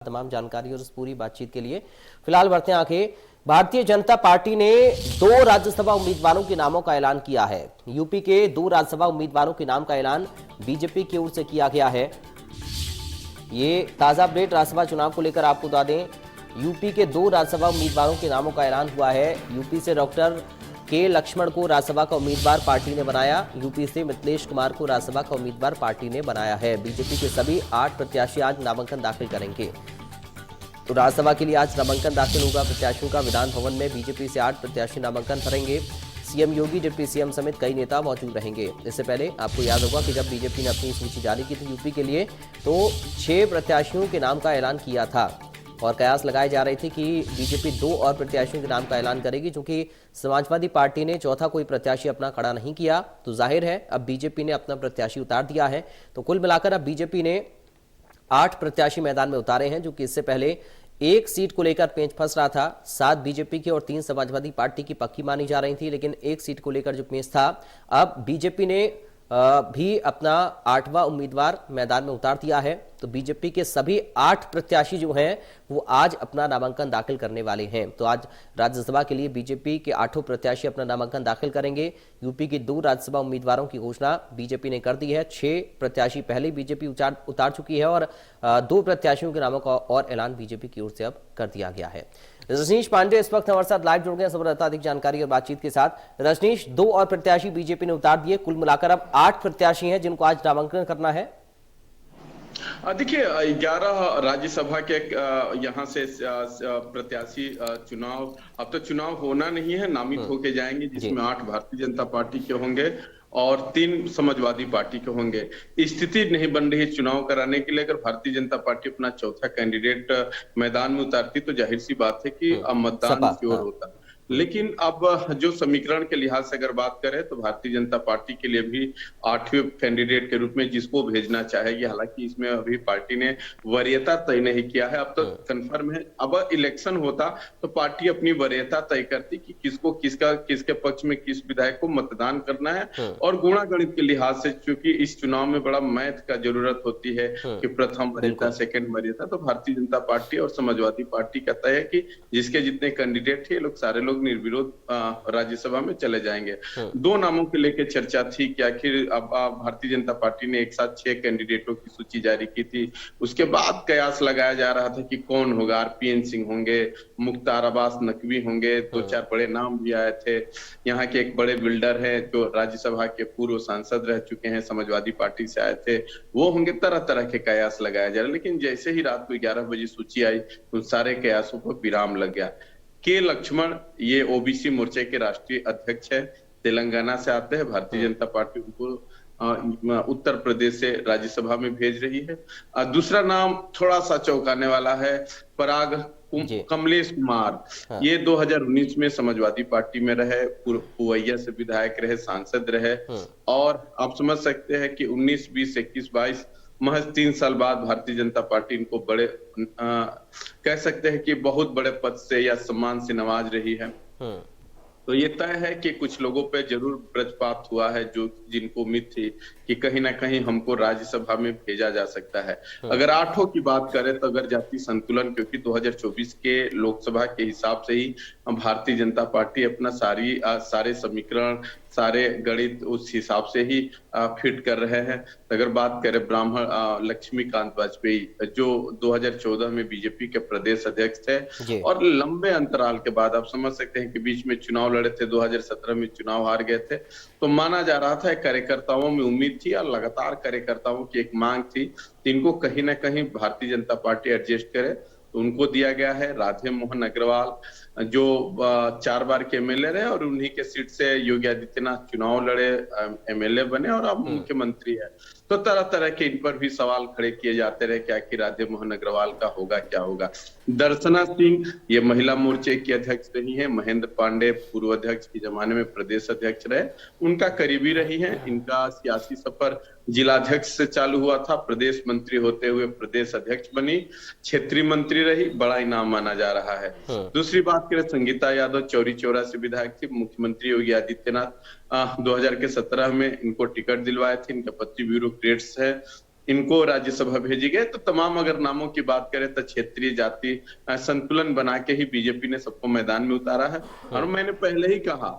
तमाम जानकारी और इस पूरी बातचीत के लिए फिलहाल बढ़ते हैं आगे। भारतीय जनता पार्टी ने 2 राज्यसभा उम्मीदवारों के नामों का ऐलान किया है। यूपी के 2 राज्यसभा उम्मीदवारों के नाम का ऐलान बीजेपी की ओर से किया गया है। ये ताजा अपडेट राज्यसभा चुनाव को लेकर आपको बता दें, यूपी के 2 राज्यसभा उम्मीदवारों के नामों का ऐलान हुआ है। यूपी से डॉक्टर के लक्ष्मण को राज्यसभा का उम्मीदवार पार्टी ने बनाया। यूपी से मिथिलेश कुमार को राज्यसभा का उम्मीदवार पार्टी ने बनाया है। बीजेपी के सभी 8 प्रत्याशी आज नामांकन दाखिल करेंगे। तो राज्यसभा के लिए आज नामांकन दाखिल होगा प्रत्याशियों का। विधान भवन में बीजेपी से 8 प्रत्याशी नामांकन भरेंगे। सीएम योगी, डिप्टी सीएम समेत कई नेता मौजूद रहेंगे। इससे पहले आपको याद होगा कि जब बीजेपी ने अपनी सूची जारी की थी यूपी के लिए, तो 6 प्रत्याशियों के नाम का ऐलान किया था और कयास लगाए जा रहे थे कि बीजेपी 2 और प्रत्याशियों के नाम का ऐलान करेगी। चूंकि समाजवादी पार्टी ने चौथा कोई प्रत्याशी अपना खड़ा नहीं किया, तो जाहिर है अब बीजेपी ने अपना प्रत्याशी उतार दिया है। तो कुल मिलाकर अब बीजेपी ने 8 प्रत्याशी मैदान में उतारे हैं, जो कि इससे पहले 1 सीट को लेकर पेंच फंस रहा था। 7 बीजेपी की और 3 समाजवादी पार्टी की पक्की मानी जा रही थी, लेकिन 1 सीट को लेकर जो पेंच था, अब बीजेपी ने भी अपना 8वां उम्मीदवार मैदान में उतार दिया है। तो बीजेपी के सभी 8 प्रत्याशी जो हैं वो आज अपना नामांकन दाखिल करने वाले हैं। तो आज राज्यसभा के लिए बीजेपी के 8 प्रत्याशी अपना नामांकन दाखिल करेंगे। यूपी के 2 राज्यसभा उम्मीदवारों की घोषणा बीजेपी ने कर दी है। 6 प्रत्याशी पहले बीजेपी उतार चुकी है और 2 प्रत्याशियों के नामों का और ऐलान बीजेपी की ओर से अब कर दिया गया है। रजनीश पांडे इस वक्त हमारे साथ लाइव जुड़ गए संवाददाता अधिक जानकारी और बातचीत के साथ। रजनीश, 2 और प्रत्याशी बीजेपी ने उतार दिए, कुल मिलाकर अब 8 प्रत्याशी हैं जिनको आज नामांकन करना है। देखिए 11 राज्यसभा के यहाँ से प्रत्याशी चुनाव, अब तो चुनाव होना नहीं है, नामित होके जाएंगे, जिसमें 8 भारतीय जनता पार्टी के होंगे और 3 समाजवादी पार्टी के होंगे। स्थिति नहीं बन रही चुनाव कराने के लिए। अगर भारतीय जनता पार्टी अपना चौथा कैंडिडेट मैदान में उतारती तो जाहिर सी बात है कि अब मतदान की ओर होता। लेकिन अब जो समीकरण के लिहाज से अगर बात करें तो भारतीय जनता पार्टी के लिए भी 8वें कैंडिडेट के रूप में जिसको भेजना चाहेगी, हालांकि इसमें अभी पार्टी ने वरीयता तय नहीं किया है, अब तो कंफर्म है। अब इलेक्शन होता तो पार्टी अपनी वरीयता तय करती कि किसके पक्ष में किस विधायक को मतदान करना है। और गुणागणित के लिहाज से चूंकि इस चुनाव में बड़ा मैथ का जरूरत होती है कि प्रथम वरीयता, सेकंड वरीयता, तो भारतीय जनता पार्टी और समाजवादी पार्टी का तय है कि जिसके जितने कैंडिडेट थे लोग सारे लोग निर्विरोध राज्यसभा में चले जाएंगे। 2 नामों के लेकर चर्चा थी कि आखिर अब भारतीय जनता पार्टी ने एक साथ 6 कैंडिडेटों की सूची जारी की थी। उसके बाद कयास लगाया जा रहा था कि कौन होगा। आरपीएन सिंह होंगे, मुख्तार अब्बास नकवी होंगे, 2-4 बड़े नाम भी आए थे। यहाँ के एक बड़े बिल्डर है जो राज्यसभा के पूर्व सांसद रह चुके हैं, समाजवादी पार्टी से आए थे, वो होंगे। तरह तरह के कयास लगाया जा रहा। लेकिन जैसे ही रात को 11 बजे सूची आई, उन सारे कयासों पर विराम लग गया। के लक्ष्मण ये ओबीसी मोर्चे के राष्ट्रीय अध्यक्ष है, तेलंगाना से आते हैं। भारतीय जनता पार्टी उनको उत्तर प्रदेश से राज्यसभा में भेज रही है। दूसरा नाम थोड़ा सा चौंकाने वाला है, पराग कमलेश कुमार। ये 2019 में समाजवादी पार्टी में रहे, पुवैया से विधायक रहे, सांसद रहे, और आप समझ सकते हैं कि 19, 20, 21, 22 महज 3 साल बाद भारतीय जनता पार्टी इनको बड़े कह सकते हैं कि बहुत बड़े पद से या सम्मान से नवाज रही है। तो ये तय है कि कुछ लोगों पे जरूर वज्रपात हुआ है, जो जिनको उम्मीद थी कि कहीं ना कहीं हमको राज्यसभा में भेजा जा सकता है। अगर 8 की बात करें तो अगर जाति संतुलन, क्योंकि 2024 के लोकसभा के हिसाब से ही भारतीय जनता पार्टी अपना सारे समीकरण, सारे गणित उस हिसाब से ही फिट कर रहे हैं। अगर बात करें ब्राह्मण लक्ष्मीकांत वाजपेयी, जो 2014 में बीजेपी के प्रदेश अध्यक्ष थे और लंबे अंतराल के बाद आप समझ सकते हैं कि बीच में चुनाव लड़े थे, 2017 में चुनाव हार गए थे, तो माना जा रहा था, कार्यकर्ताओं में उम्मीद थी और लगातार कार्यकर्ताओं की एक मांग थी, इनको कहीं ना कहीं भारतीय जनता पार्टी एडजस्ट करे। तो उनको दिया गया है राधे मोहन अग्रवाल, जो 4 बार के एमएलए रहे और उन्हीं के सीट से योगी आदित्यनाथ चुनाव लड़े, एमएलए बने और अब मुख्यमंत्री है। तो तरह तरह के इन पर भी सवाल खड़े किए जाते रहे कि आखिर राधे मोहन अग्रवाल का होगा क्या होगा। दर्शना सिंह ये महिला मोर्चे की अध्यक्ष रही है। महेंद्र पांडे पूर्व अध्यक्ष के जमाने में प्रदेश अध्यक्ष रहे, उनका करीबी रही है। इनका सियासी सफर जिलाध्यक्ष से चालू हुआ था, प्रदेश मंत्री होते हुए प्रदेश अध्यक्ष बनी, क्षेत्रीय मंत्री रही, बड़ा इनाम माना जा रहा है। दूसरी बात करें, संगीता यादव चौरी चौरा से विधायक थी। मुख्यमंत्री योगी आदित्यनाथ 2017 में इनको टिकट दिलवाए थे। इनका पति ब्यूरोक्रेट्स है, इनको राज्यसभा भेजे गए। तो तमाम अगर नामों की बात करें तो क्षेत्रीय जाति संतुलन बना के ही बीजेपी ने सबको मैदान में उतारा है। और मैंने पहले ही कहा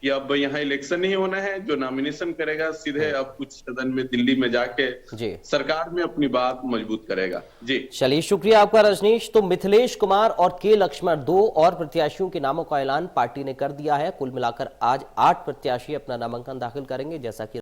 कि अब यहाँ इलेक्शन ही होना है, जो नॉमिनेशन करेगा सीधे अब कुछ सदन में दिल्ली में जाके जी सरकार में अपनी बात मजबूत करेगा। जी चलिए, शुक्रिया आपका रजनीश। तो मिथिलेश कुमार और के लक्ष्मण, दो और प्रत्याशियों के नामों का ऐलान पार्टी ने कर दिया है। कुल मिलाकर आज 8 प्रत्याशी अपना नामांकन दाखिल करेंगे, जैसा कि